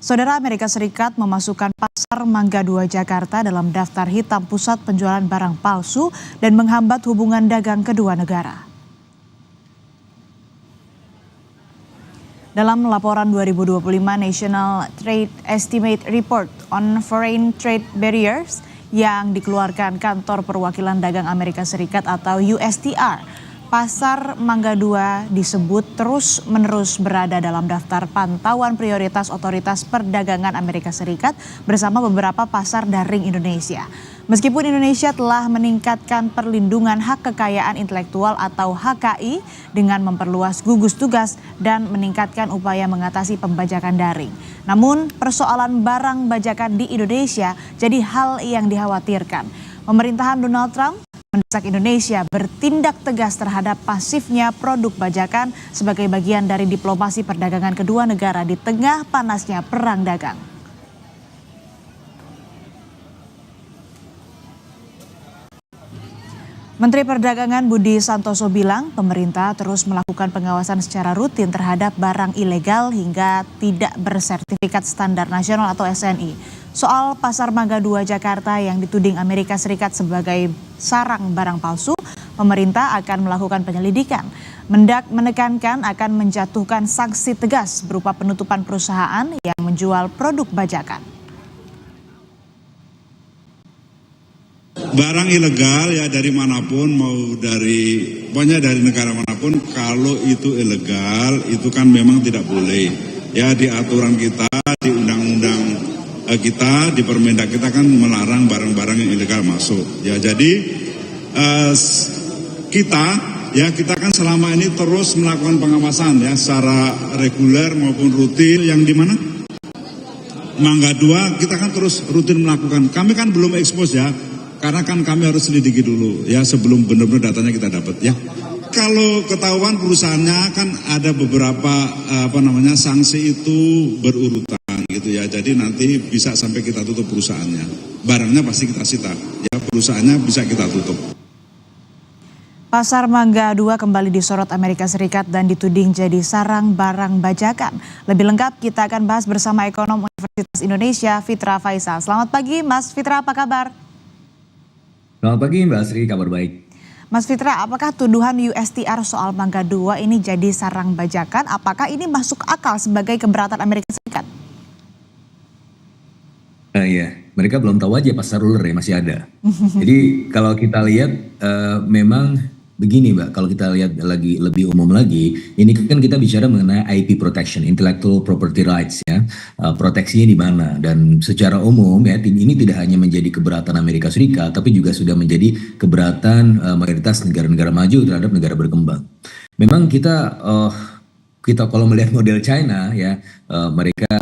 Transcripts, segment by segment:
Saudara, Amerika Serikat memasukkan Pasar Mangga 2 Jakarta dalam daftar hitam pusat penjualan barang palsu dan menghambat hubungan dagang kedua negara. Dalam laporan 2025 National Trade Estimate Report on Foreign Trade Barriers yang dikeluarkan Kantor Perwakilan Dagang Amerika Serikat atau USTR, Pasar Mangga 2 disebut terus-menerus berada dalam daftar pantauan prioritas Otoritas Perdagangan Amerika Serikat bersama beberapa pasar daring Indonesia. Meskipun Indonesia telah meningkatkan perlindungan hak kekayaan intelektual atau HKI dengan memperluas gugus tugas dan meningkatkan upaya mengatasi pembajakan daring. Namun persoalan barang bajakan di Indonesia jadi hal yang dikhawatirkan. Pemerintahan Donald Trump mendesak Indonesia bertindak tegas terhadap pasifnya produk bajakan sebagai bagian dari diplomasi perdagangan kedua negara di tengah panasnya perang dagang. Menteri Perdagangan Budi Santoso bilang pemerintah terus melakukan pengawasan secara rutin terhadap barang ilegal hingga tidak bersertifikat standar nasional atau SNI. Soal Pasar Mangga 2 Jakarta yang dituding Amerika Serikat sebagai sarang barang palsu, pemerintah akan melakukan penyelidikan. Mendak menekankan akan menjatuhkan sanksi tegas berupa penutupan perusahaan yang menjual produk bajakan. Barang ilegal ya dari manapun, mau pokoknya dari negara manapun, kalau itu ilegal itu kan memang tidak boleh. Ya di aturan kita, di undang-undang kita, di Permendak kita kan melarang barang-barang yang ilegal masuk. Ya jadi kita kan selama ini terus melakukan pengawasan ya secara reguler maupun rutin. Yang di mana? Mangga 2 kita kan terus rutin melakukan. Kami kan belum ekspos ya. Karena kan kami harus selidiki dulu ya sebelum benar-benar datanya kita dapat ya. Kalau ketahuan perusahaannya kan ada beberapa sanksi itu berurutan gitu ya. Jadi nanti bisa sampai kita tutup perusahaannya. Barangnya pasti kita sita ya, perusahaannya bisa kita tutup. Pasar Mangga 2 kembali disorot Amerika Serikat dan dituding jadi sarang barang bajakan. Lebih lengkap kita akan bahas bersama ekonom Universitas Indonesia Fitra Faisal. Selamat pagi Mas Fitra, apa kabar? Selamat pagi Mbak Asri, kabar baik. Mas Fitra, apakah tuduhan USTR soal Mangga 2 ini jadi sarang bajakan? Apakah ini masuk akal sebagai keberatan Amerika Serikat? Iya, mereka belum tahu aja pasar ruler ya masih ada. Jadi kalau kita lihat memang begini Mbak, kalau kita lihat lagi lebih umum lagi, ini kan kita bicara mengenai IP protection, intellectual property rights ya, proteksinya di mana. Dan secara umum ya, ini tidak hanya menjadi keberatan Amerika Serikat, tapi juga sudah menjadi keberatan mayoritas negara-negara maju terhadap negara berkembang. Memang kita kalau melihat model China ya, mereka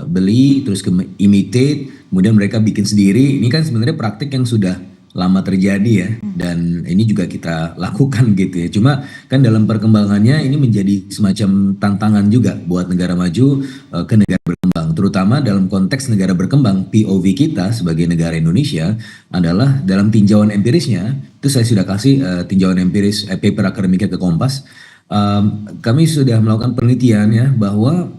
beli terus imitate, kemudian mereka bikin sendiri. Ini kan sebenarnya praktik yang sudah lama terjadi ya, dan ini juga kita lakukan gitu ya. Cuma kan dalam perkembangannya ini menjadi semacam tantangan juga buat negara maju ke negara berkembang, terutama dalam konteks negara berkembang. POV kita sebagai negara Indonesia adalah dalam tinjauan empirisnya, itu saya sudah kasih tinjauan empiris paper akademiknya ke Kompas. Kami sudah melakukan penelitian ya bahwa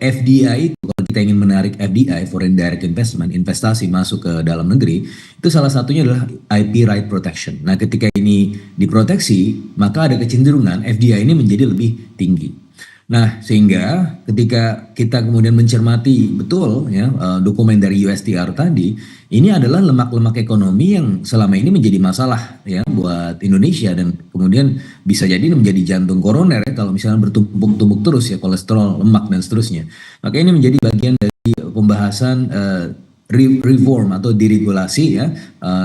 FDI, kalau kita ingin menarik FDI, foreign direct investment, investasi masuk ke dalam negeri, itu salah satunya adalah IP right protection. Nah, ketika ini diproteksi, maka ada kecenderungan FDI ini menjadi lebih tinggi. Nah, sehingga ketika kita kemudian mencermati betul ya dokumen dari USTR tadi, ini adalah lemak-lemak ekonomi yang selama ini menjadi masalah ya buat Indonesia, dan kemudian bisa jadi menjadi jantung koroner ya kalau misalnya bertumpuk-tumpuk terus ya, kolesterol, lemak dan seterusnya. Maka ini menjadi bagian dari pembahasan reform atau deregulasi ya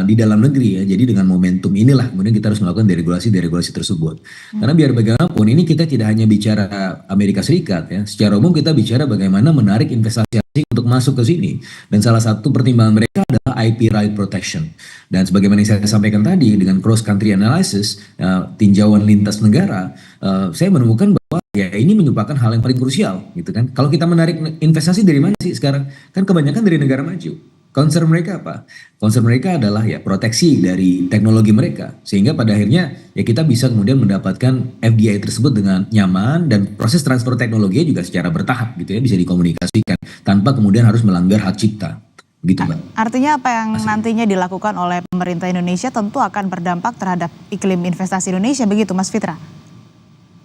di dalam negeri ya. Jadi dengan momentum inilah kemudian kita harus melakukan deregulasi tersebut. Karena biar bagaimanapun ini kita tidak hanya bicara Amerika Serikat ya. Secara umum kita bicara bagaimana menarik investasi asing untuk masuk ke sini. Dan salah satu pertimbangan mereka adalah IP right protection. Dan sebagaimana yang saya sampaikan tadi dengan cross country analysis, tinjauan lintas negara, saya menemukan bahwa ya ini merupakan hal yang paling krusial gitu kan. Kalau kita menarik investasi dari mana sih sekarang? Kan kebanyakan dari negara maju. Concern mereka apa? Concern mereka adalah ya proteksi dari teknologi mereka. Sehingga pada akhirnya ya kita bisa kemudian mendapatkan FDI tersebut dengan nyaman dan proses transfer teknologinya juga secara bertahap gitu ya, bisa dikomunikasikan tanpa kemudian harus melanggar hak cipta. Begitu, Mbak. Artinya apa yang nantinya dilakukan oleh pemerintah Indonesia tentu akan berdampak terhadap iklim investasi Indonesia, begitu Mas Fitra?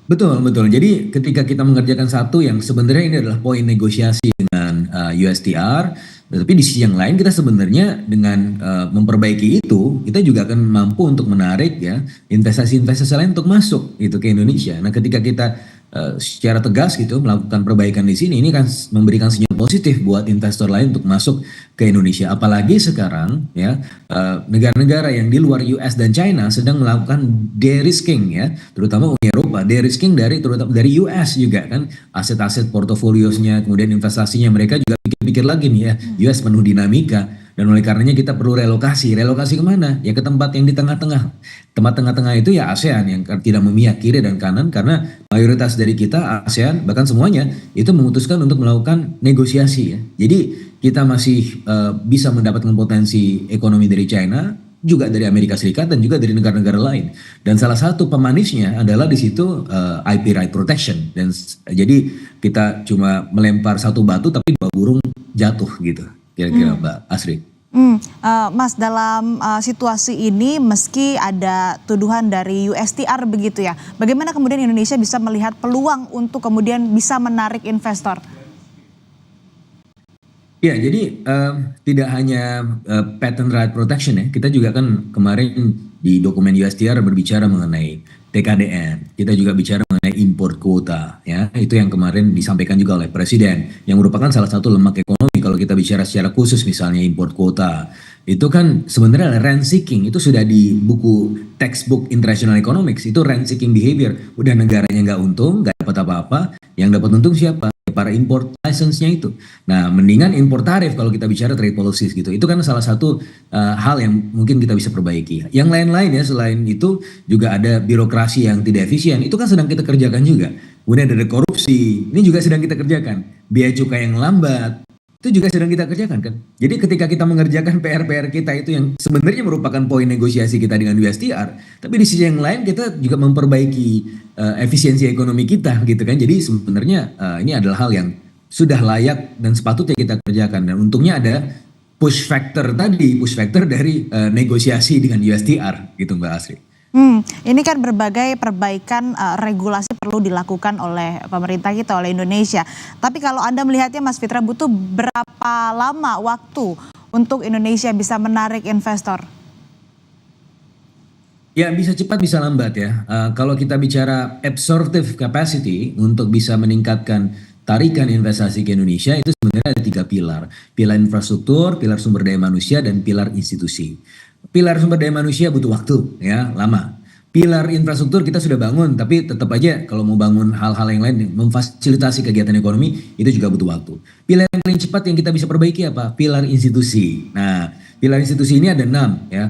Betul, betul. Jadi ketika kita mengerjakan satu yang sebenarnya ini adalah poin negosiasi dengan USTR, tapi di sisi yang lain kita sebenarnya dengan memperbaiki itu, kita juga akan mampu untuk menarik ya investasi-investasi lain untuk masuk gitu ke Indonesia. Nah, ketika kita secara tegas gitu melakukan perbaikan di sini, ini kan memberikan sinyal positif buat investor lain untuk masuk ke Indonesia. Apalagi sekarang ya negara-negara yang di luar US dan China sedang melakukan de-risking ya, terutama Uni Eropa, de-risking terutama dari US juga kan, aset-aset portofoliosnya, kemudian investasinya mereka juga pikir-pikir lagi nih ya, US penuh dinamika. Dan oleh karenanya kita perlu relokasi. Relokasi kemana? Ya ke tempat yang di tengah-tengah. Tempat tengah-tengah itu ya ASEAN yang tidak memihak kiri dan kanan, karena mayoritas dari kita ASEAN bahkan semuanya itu memutuskan untuk melakukan negosiasi ya. Jadi kita masih bisa mendapatkan potensi ekonomi dari China, juga dari Amerika Serikat dan juga dari negara-negara lain. Dan salah satu pemanisnya adalah di situ IP right protection. Dan jadi kita cuma melempar satu batu tapi dua burung jatuh gitu. Kira-kira Mbak Asri. Mas, dalam situasi ini meski ada tuduhan dari USTR begitu ya, bagaimana kemudian Indonesia bisa melihat peluang untuk kemudian bisa menarik investor? Ya, jadi tidak hanya patent right protection ya, kita juga kan kemarin di dokumen USTR berbicara mengenai TKDN, kita juga bicara mengenai import quota ya, itu yang kemarin disampaikan juga oleh Presiden, yang merupakan salah satu lemak ekonomi. Kalau kita bicara secara khusus misalnya import quota, itu kan sebenarnya rent seeking, itu sudah di buku textbook International Economics, itu rent seeking behavior, udah negaranya nggak untung, nggak dapat apa-apa, yang dapat untung siapa? Para import license-nya itu. Nah, mendingan import tarif kalau kita bicara trade policies gitu. Itu kan salah satu hal yang mungkin kita bisa perbaiki. Yang lain-lain ya selain itu juga ada birokrasi yang tidak efisien. Itu kan sedang kita kerjakan juga. Kemudian ada korupsi. Ini juga sedang kita kerjakan. Biaya cukai yang lambat. Itu juga sedang kita kerjakan kan. Jadi ketika kita mengerjakan PR-PR kita itu yang sebenarnya merupakan poin negosiasi kita dengan USTR, tapi di sisi yang lain kita juga memperbaiki efisiensi ekonomi kita gitu kan. Jadi sebenarnya ini adalah hal yang sudah layak dan sepatutnya kita kerjakan. Dan untungnya ada push factor dari negosiasi dengan USTR gitu Mbak Asri. Ini kan berbagai perbaikan regulasi perlu dilakukan oleh pemerintah kita, oleh Indonesia. Tapi kalau Anda melihatnya Mas Fitra, butuh berapa lama waktu untuk Indonesia bisa menarik investor? Ya bisa cepat bisa lambat ya. Kalau kita bicara absorptive capacity untuk bisa meningkatkan tarikan investasi ke Indonesia, itu sebenarnya ada 3 pilar. Pilar infrastruktur, pilar sumber daya manusia, dan pilar institusi. Pilar sumber daya manusia butuh waktu ya, lama. Pilar infrastruktur kita sudah bangun, tapi tetap aja kalau mau bangun hal-hal yang lain memfasilitasi kegiatan ekonomi itu juga butuh waktu. Pilar yang paling cepat yang kita bisa perbaiki apa? Pilar institusi. Nah, pilar institusi ini ada 6 ya.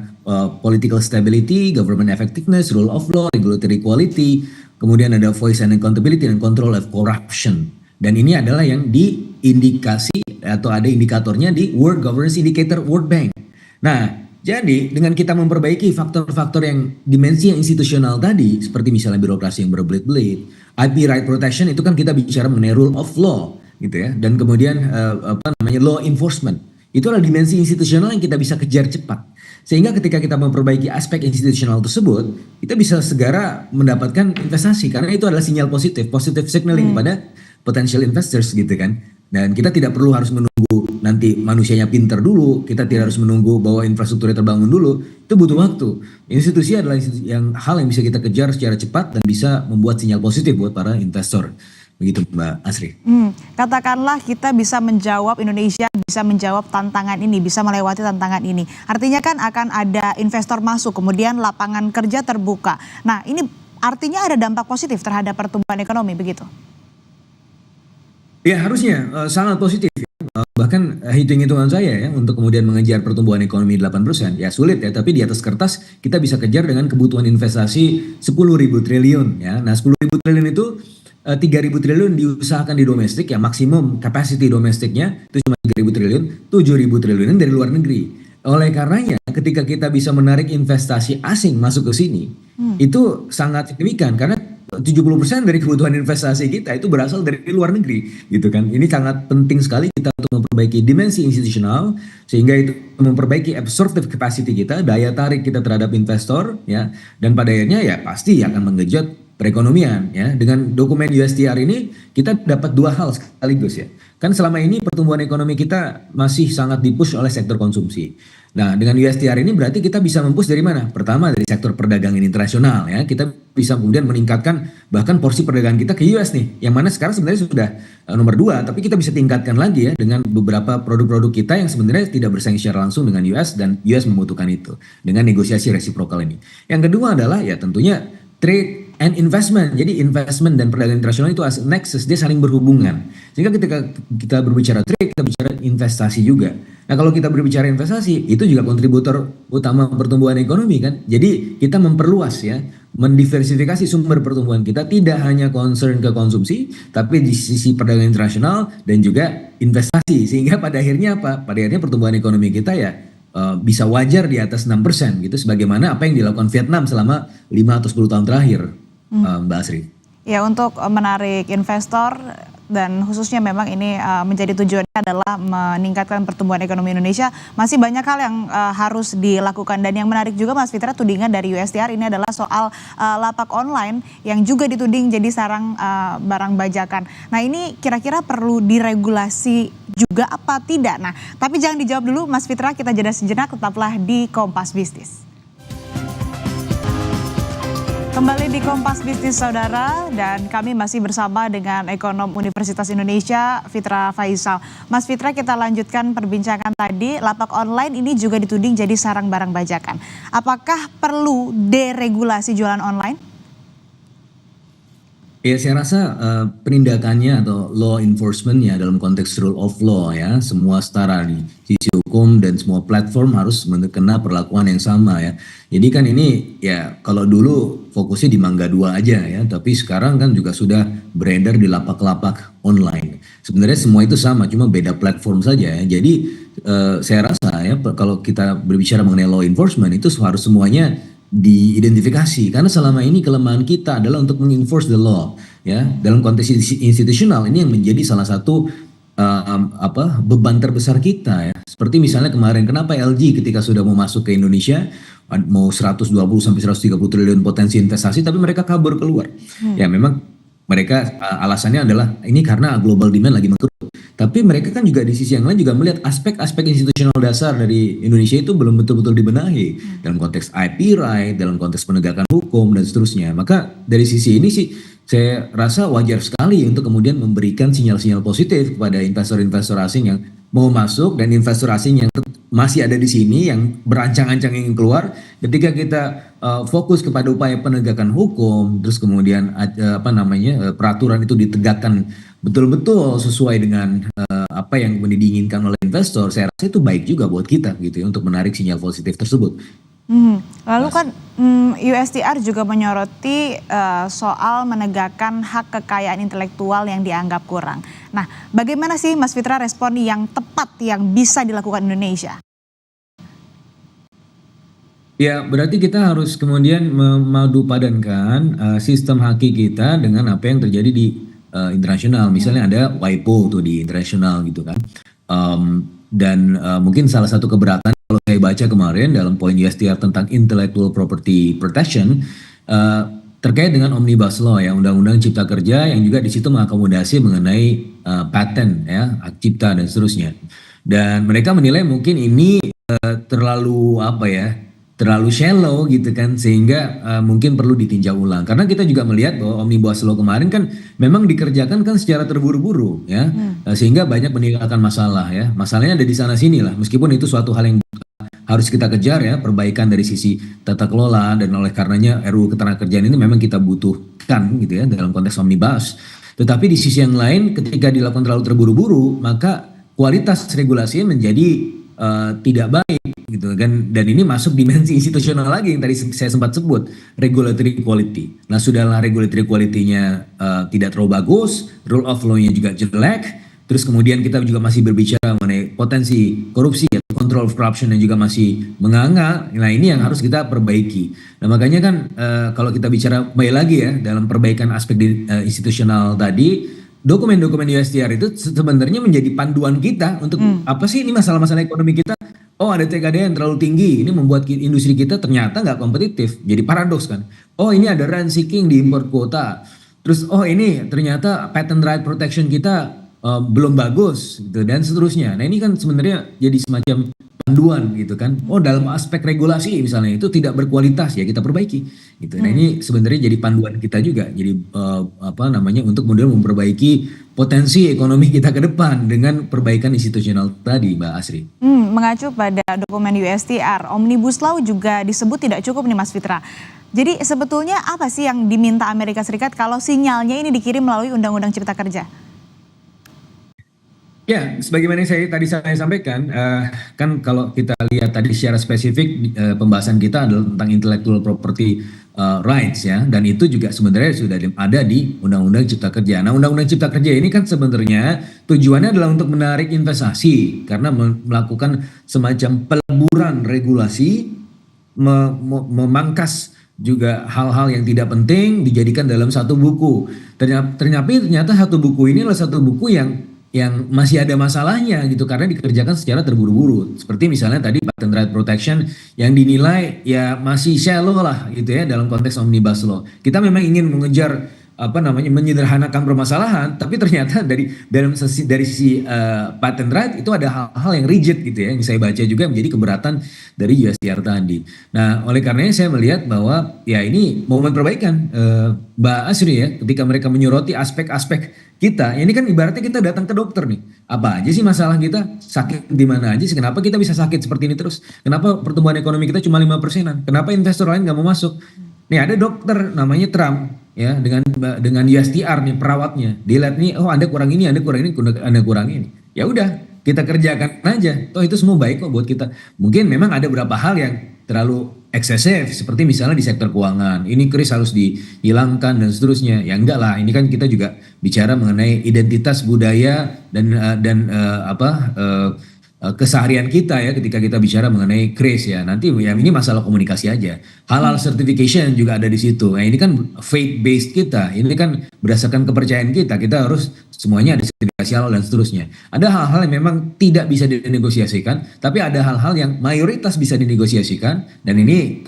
Political stability, government effectiveness, rule of law, regulatory quality, kemudian ada voice and accountability, dan control of corruption. Dan ini adalah yang diindikasi atau ada indikatornya di World Governance Indicator World Bank. Nah, jadi dengan kita memperbaiki faktor-faktor yang dimensi yang institusional tadi, seperti misalnya birokrasi yang berbelit-belit, IP right protection, itu kan kita bicara mengenai rule of law gitu ya, dan kemudian law enforcement, itu adalah dimensi institusional yang kita bisa kejar cepat. Sehingga ketika kita memperbaiki aspek institusional tersebut, kita bisa segera mendapatkan investasi, karena itu adalah sinyal positif signaling pada potential investors gitu kan. Dan kita tidak perlu harus menunggu nanti manusianya pinter dulu, kita tidak harus menunggu bahwa infrastrukturnya terbangun dulu, itu butuh waktu. Institusi adalah hal yang bisa kita kejar secara cepat dan bisa membuat sinyal positif buat para investor. Begitu Mbak Asri. Katakanlah kita bisa menjawab, Indonesia bisa menjawab tantangan ini, bisa melewati tantangan ini. Artinya kan akan ada investor masuk, kemudian lapangan kerja terbuka. Nah, ini artinya ada dampak positif terhadap pertumbuhan ekonomi begitu? Ya harusnya sangat positif. Bahkan hitung-hitungan saya ya untuk kemudian mengejar pertumbuhan ekonomi 8%, ya sulit ya, tapi di atas kertas kita bisa kejar dengan kebutuhan investasi 10.000 triliun ya. Nah 10.000 triliun itu 3.000 triliun diusahakan di domestik ya, maksimum capacity domestiknya itu cuma 3.000 triliun, 7.000 triliun dari luar negeri. Oleh karenanya ketika kita bisa menarik investasi asing masuk ke sini, itu sangat signifikan karena 70% dari kebutuhan investasi kita itu berasal dari luar negeri gitu kan. Ini sangat penting sekali kita untuk memperbaiki dimensi institusional sehingga itu memperbaiki absorptive capacity kita, daya tarik kita terhadap investor ya, dan pada akhirnya ya pasti akan menggenjot perekonomian ya. Dengan dokumen USTR ini kita dapat dua hal sekaligus ya. Kan selama ini pertumbuhan ekonomi kita masih sangat dipush oleh sektor konsumsi. Nah, dengan USTR ini berarti kita bisa mempush dari mana? Pertama dari sektor perdagangan internasional ya. Kita bisa kemudian meningkatkan bahkan porsi perdagangan kita ke US nih. Yang mana sekarang sebenarnya sudah nomor 2, tapi kita bisa tingkatkan lagi ya dengan beberapa produk-produk kita yang sebenarnya tidak bersaing secara langsung dengan US dan US membutuhkan itu dengan negosiasi reciprocal ini. Yang kedua adalah ya tentunya trade and investment. Jadi investment dan perdagangan internasional itu as nexus, dia saling berhubungan. Sehingga ketika kita berbicara trade, kita bicara investasi juga. Nah kalau kita berbicara investasi, itu juga kontributor utama pertumbuhan ekonomi kan. Jadi kita memperluas ya, mendiversifikasi sumber pertumbuhan kita tidak hanya concern ke konsumsi, tapi di sisi perdagangan internasional dan juga investasi. Sehingga pada akhirnya apa? Pada akhirnya pertumbuhan ekonomi kita ya bisa wajar di atas 6% gitu. Sebagaimana apa yang dilakukan Vietnam selama 5 atau 10 tahun terakhir, Mbak Asri. Ya, untuk menarik investor dan khususnya memang ini menjadi tujuannya adalah meningkatkan pertumbuhan ekonomi Indonesia. Masih banyak hal yang harus dilakukan dan yang menarik juga Mas Fitra, tudingan dari USTR ini adalah soal lapak online yang juga dituding jadi sarang barang bajakan. Nah ini kira-kira perlu diregulasi juga apa tidak? Nah tapi jangan dijawab dulu Mas Fitra, kita jeda sejenak, tetaplah di Kompas Bisnis. Kembali di Kompas Bisnis Saudara, dan kami masih bersama dengan ekonom Universitas Indonesia Fitra Faisal. Mas Fitra, kita lanjutkan perbincangan tadi, lapak online ini juga dituding jadi sarang barang bajakan. Apakah perlu deregulasi jualan online? Ya saya rasa penindakannya atau law enforcementnya dalam konteks rule of law ya, semua setara di sisi hukum dan semua platform harus kena perlakuan yang sama ya. Jadi kan ini ya kalau dulu fokusnya di Mangga 2 aja ya, tapi sekarang kan juga sudah beredar di lapak-lapak online. Sebenarnya semua itu sama, cuma beda platform saja ya. Jadi saya rasa ya kalau kita berbicara mengenai law enforcement itu harus semuanya diidentifikasi, karena selama ini kelemahan kita adalah untuk mengenforce the law ya. Dalam konteks institusional ini yang menjadi salah satu beban terbesar kita ya. Seperti misalnya kemarin kenapa LG ketika sudah mau masuk ke Indonesia mau 120 sampai 130 triliun potensi investasi tapi mereka kabur keluar. Ya memang mereka alasannya adalah ini karena global demand lagi mengkerut. Tapi mereka kan juga di sisi yang lain juga melihat aspek-aspek institusional dasar dari Indonesia itu belum betul-betul dibenahi dalam konteks IP right, dalam konteks penegakan hukum dan seterusnya. Maka dari sisi ini sih saya rasa wajar sekali untuk kemudian memberikan sinyal-sinyal positif kepada investor-investor asing yang mau masuk dan investor asing yang masih ada di sini yang berancang-ancang ingin keluar. Ketika kita fokus kepada upaya penegakan hukum, terus kemudian peraturan itu ditegakkan betul-betul sesuai dengan apa yang diinginkan oleh investor, saya rasa itu baik juga buat kita gitu ya untuk menarik sinyal positif tersebut. Lalu kan USTR juga menyoroti soal menegakkan hak kekayaan intelektual yang dianggap kurang. Nah, bagaimana sih Mas Fitra respon yang tepat yang bisa dilakukan Indonesia? Ya, berarti kita harus kemudian memadupadankan sistem haki kita dengan apa yang terjadi di internasional. Misalnya ada WIPO tuh di internasional gitu kan. Dan mungkin salah satu keberatan kalau saya baca kemarin dalam poin USTR tentang intellectual property protection terkait dengan omnibus law ya, undang-undang cipta kerja yang juga di situ mengakomodasi mengenai patent ya, hak cipta dan seterusnya. Dan mereka menilai mungkin ini terlalu shallow gitu kan, sehingga mungkin perlu ditinjau ulang. Karena kita juga melihat bahwa omnibus law kemarin kan memang dikerjakan kan secara terburu-buru ya, sehingga banyak meninggalkan masalah ya. Masalahnya ada di sana sini lah, meskipun itu suatu hal yang harus kita kejar ya, perbaikan dari sisi tata kelola, dan oleh karenanya RUU Ketenagakerjaan ini memang kita butuhkan gitu ya dalam konteks omnibus. Tetapi di sisi yang lain ketika dilakukan terlalu terburu-buru, maka kualitas regulasinya menjadi tidak baik gitu kan, dan ini masuk dimensi institusional lagi yang tadi saya sempat sebut, regulatory quality. Nah, sudahlah regulatory quality-nya tidak terlalu bagus, rule of law-nya juga jelek, terus kemudian kita juga masih berbicara mengenai potensi korupsi atau control of corruption yang juga masih menganga. Nah, ini yang harus kita perbaiki. Nah, makanya kan kalau kita bicara baik lagi ya dalam perbaikan aspek institusional tadi, dokumen-dokumen USTR itu sebenarnya menjadi panduan kita untuk apa sih ini masalah-masalah ekonomi kita. Oh, ada TKD yang terlalu tinggi, ini membuat industri kita ternyata nggak kompetitif. Jadi paradoks kan. Oh, ini ada rent seeking di import quota. Terus oh ini ternyata patent right protection kita belum bagus gitu dan seterusnya. Nah, ini kan sebenarnya jadi semacam panduan gitu kan. Oh, dalam aspek regulasi misalnya itu tidak berkualitas, ya kita perbaiki gitu. Nah, ini sebenarnya jadi panduan kita juga. Jadi apa namanya untuk kemudian memperbaiki potensi ekonomi kita ke depan dengan perbaikan institusional tadi, Mbak Asri. Mengacu pada dokumen USTR, Omnibus Law juga disebut tidak cukup nih Mas Fitra. Jadi sebetulnya apa sih yang diminta Amerika Serikat kalau sinyalnya ini dikirim melalui Undang-Undang Cipta Kerja? Ya, sebagaimana saya sampaikan, kan kalau kita lihat tadi secara spesifik pembahasan kita adalah tentang intellectual property rights ya, dan itu juga sebenarnya sudah ada di Undang-Undang Cipta Kerja. Nah, Undang-Undang Cipta Kerja ini kan sebenarnya tujuannya adalah untuk menarik investasi karena melakukan semacam peleburan regulasi, memangkas juga hal-hal yang tidak penting dijadikan dalam satu buku. Ternyata satu buku ini adalah satu buku yang masih ada masalahnya gitu karena dikerjakan secara terburu-buru. Seperti misalnya tadi patent right protection yang dinilai ya masih shallow lah gitu ya dalam konteks Omnibus Law. Kita memang ingin mengejar menyederhanakan permasalahan, tapi ternyata dari sisi patent right itu ada hal-hal yang rigid gitu ya yang saya baca juga menjadi keberatan dari USTR tadi. Nah, oleh karenanya saya melihat bahwa ya ini momen perbaikan Mbak Asri ya, ketika mereka menyoroti aspek-aspek kita, ini kan ibaratnya kita datang ke dokter nih. Apa aja sih masalah kita? Sakit di mana aja sih? Kenapa kita bisa sakit seperti ini terus? Kenapa pertumbuhan ekonomi kita cuma 5%-an? Kenapa investor lain nggak mau masuk? Nih ada dokter namanya Trump ya dengan USTR nih perawatnya. Dia lihat nih, oh Anda kurang ini, Anda kurang ini. Ya udah, kita kerjakan aja. Toh itu semua baik kok buat kita. Mungkin memang ada beberapa hal yang terlalu eksesif seperti misalnya di sektor keuangan ini kris harus dihilangkan dan seterusnya, ya enggak lah, ini kan kita juga bicara mengenai identitas budaya dan keseharian kita ya ketika kita bicara mengenai kris ya, nanti ya ini masalah komunikasi aja. Halal certification juga ada di situ. Nah, ini kan faith based kita, ini kan berdasarkan kepercayaan kita harus semuanya ada sertifikasi halal dan seterusnya. Ada hal-hal yang memang tidak bisa dinegosiasikan, tapi ada hal-hal yang mayoritas bisa dinegosiasikan dan ini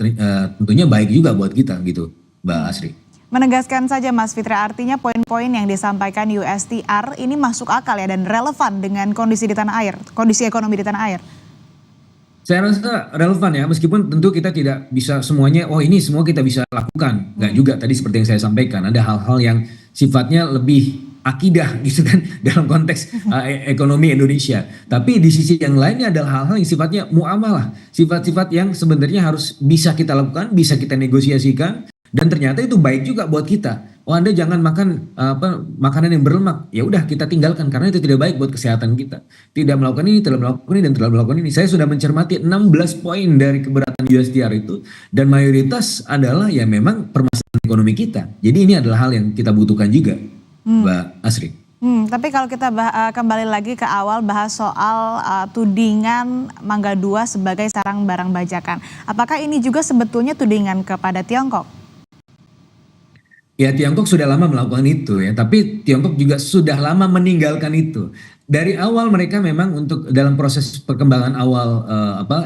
tentunya baik juga buat kita gitu, Mbak Asri. Menegaskan saja Mas Fitra, artinya poin-poin yang disampaikan USTR ini masuk akal ya dan relevan dengan kondisi di tanah air, kondisi ekonomi di tanah air. Saya rasa relevan ya, meskipun tentu kita tidak bisa semuanya, oh ini semua kita bisa lakukan. Nggak juga, tadi seperti yang saya sampaikan, ada hal-hal yang sifatnya lebih akidah gitu kan dalam konteks ekonomi Indonesia. Tapi di sisi yang lainnya adalah hal-hal yang sifatnya muamalah, sifat-sifat yang sebenarnya harus bisa kita lakukan, bisa kita negosiasikan, dan ternyata itu baik juga buat kita. Oh Anda jangan makan makanan yang berlemak. Ya udah kita tinggalkan karena itu tidak baik buat kesehatan kita. Tidak melakukan ini, tidak melakukan ini, dan tidak melakukan ini. Saya sudah mencermati 16 poin dari keberatan USTR itu. Dan mayoritas adalah ya memang permasalahan ekonomi kita. Jadi ini adalah hal yang kita butuhkan juga, Mbak Asri. Tapi kalau kita kembali lagi ke awal bahas soal tudingan Mangga 2 sebagai sarang barang bajakan. Apakah ini juga sebetulnya tudingan kepada Tiongkok? Ya Tiongkok sudah lama melakukan itu ya, tapi Tiongkok juga sudah lama meninggalkan itu. Dari awal mereka memang untuk dalam proses perkembangan awal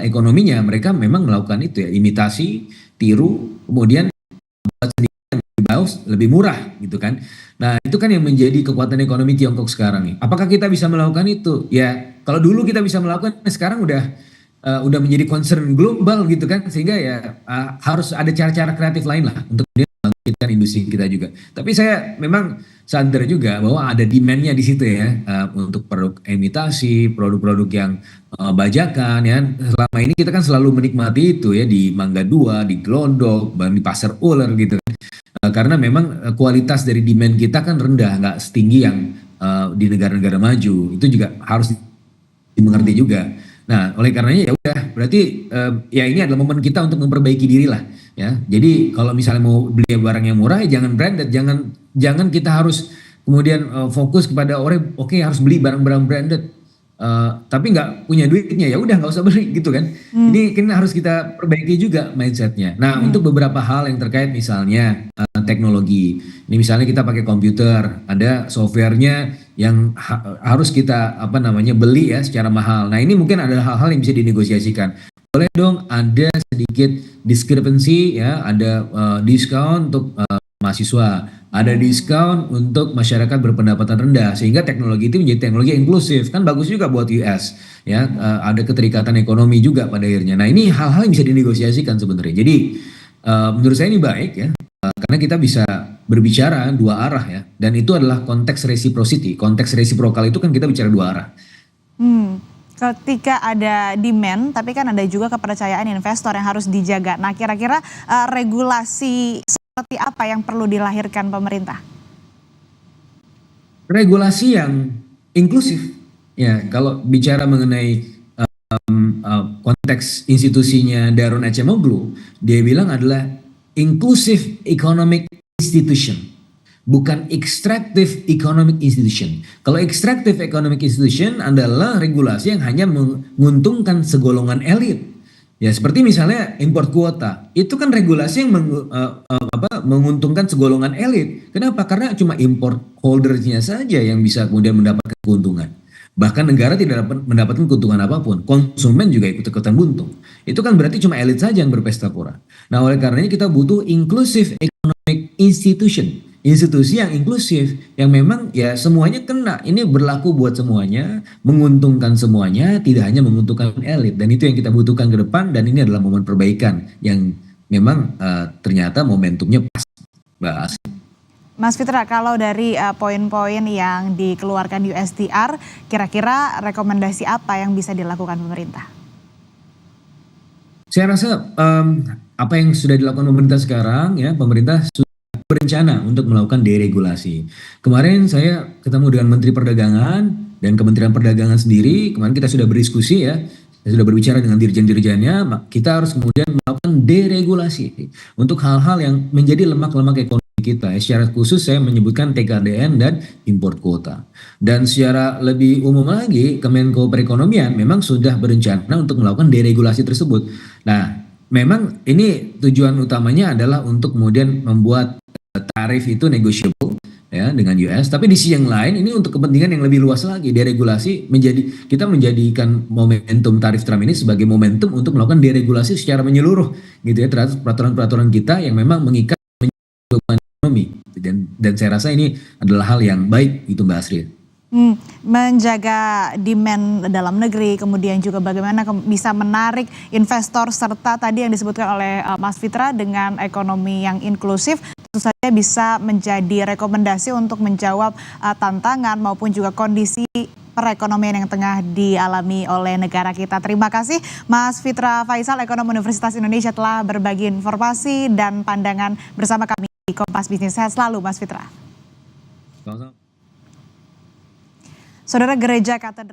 ekonominya mereka memang melakukan itu ya, imitasi, tiru, kemudian buat sendiri lebih murah gitu kan. Nah itu kan yang menjadi kekuatan ekonomi Tiongkok sekarang nih. Apakah kita bisa melakukan itu? Ya kalau dulu kita bisa melakukan, sekarang udah menjadi concern global gitu kan, sehingga ya harus ada cara-cara kreatif lain lah untuk membangkitkan industri kita juga. Tapi saya memang sadar juga bahwa ada demand-nya di situ ya, untuk produk imitasi, produk-produk yang bajakan ya. Selama ini kita kan selalu menikmati itu ya di Mangga 2, di Glodok, di Pasar Uler gitu kan. Karena memang kualitas dari demand kita kan rendah, nggak setinggi yang di negara-negara maju. Itu juga harus dimengerti juga. Nah, oleh karenanya ya udah, berarti ya ini adalah momen kita untuk memperbaiki diri lah, ya. Jadi kalau misalnya mau beli barang yang murah, ya jangan branded, jangan jangan kita harus kemudian fokus kepada orang, oke harus beli barang-barang branded, tapi nggak punya duitnya, ya udah nggak usah beli gitu kan. Ini kan harus kita perbaiki juga mindsetnya. Nah, untuk beberapa hal yang terkait misalnya teknologi, ini misalnya kita pakai komputer, ada softwarenya yang harus kita apa namanya beli ya secara mahal. Nah, ini mungkin ada hal-hal yang bisa dinegosiasikan. Boleh dong ada sedikit discrepancy ya, ada diskon untuk mahasiswa, ada diskon untuk masyarakat berpendapatan rendah, sehingga teknologi itu menjadi teknologi inklusif, kan bagus juga buat US ya. Ada keterikatan ekonomi juga pada akhirnya. Nah, ini hal-hal yang bisa dinegosiasikan sebenarnya. Jadi menurut saya ini baik ya, karena kita bisa berbicara dua arah ya, dan itu adalah konteks reciprocity. Konteks reciprocal itu kan kita bicara dua arah. Ketika ada demand, tapi kan ada juga kepercayaan investor yang harus dijaga. Nah, kira-kira regulasi seperti apa yang perlu dilahirkan pemerintah? Regulasi yang inklusif ya. Kalau bicara mengenai konteks institusinya Darun Acemoglu, dia bilang adalah inclusive economic institution, bukan extractive economic institution. Kalau extractive economic institution adalah regulasi yang hanya menguntungkan segolongan elit. Ya, seperti misalnya import kuota, itu kan regulasi yang menguntungkan segolongan elit. Kenapa? Karena cuma import holdernya saja yang bisa kemudian mendapatkan keuntungan. Bahkan negara tidak dapat mendapatkan keuntungan apapun, konsumen juga ikut-ikutan buntung. Itu kan berarti cuma elit saja yang berpesta pora. Nah, oleh karenanya kita butuh inclusive economic institution, institusi yang inklusif, yang memang ya semuanya kena. Ini berlaku buat semuanya, menguntungkan semuanya, tidak hanya menguntungkan elit. Dan itu yang kita butuhkan ke depan, dan ini adalah momen perbaikan yang memang ternyata momentumnya pas, Mbak Asri. Mas Fitra, kalau dari poin-poin yang dikeluarkan USTR, kira-kira rekomendasi apa yang bisa dilakukan pemerintah? Saya rasa apa yang sudah dilakukan pemerintah sekarang ya, pemerintah sudah berencana untuk melakukan deregulasi. Kemarin saya ketemu dengan Menteri Perdagangan dan Kementerian Perdagangan sendiri, kemarin kita sudah berdiskusi ya, saya sudah berbicara dengan dirjen-dirjennya, kita harus kemudian melakukan deregulasi untuk hal-hal yang menjadi lemak-lemak ekonomi kita. Secara khusus saya menyebutkan TKDN dan import kuota. Dan secara lebih umum lagi, Kemenko Perekonomian memang sudah berencana untuk melakukan deregulasi tersebut. Nah, memang ini tujuan utamanya adalah untuk kemudian membuat tarif itu negotiable ya dengan US, tapi di sisi yang lain ini untuk kepentingan yang lebih luas lagi. Deregulasi kita menjadikan momentum tarif Trump ini sebagai momentum untuk melakukan deregulasi secara menyeluruh gitu ya, terhadap peraturan-peraturan kita yang memang mengikat beban ekonomi. Dan saya rasa ini adalah hal yang baik itu, Mbak Asri. Menjaga demand dalam negeri, kemudian juga bagaimana bisa menarik investor, serta tadi yang disebutkan oleh Mas Fitra dengan ekonomi yang inklusif, tentu saja bisa menjadi rekomendasi untuk menjawab tantangan maupun juga kondisi perekonomian yang tengah dialami oleh negara kita. Terima kasih Mas Fitra Faisal, ekonom Universitas Indonesia, telah berbagi informasi dan pandangan bersama kami di Kompas Bisnis. Sehat selalu Mas Fitra. Saudara, Gereja Katedral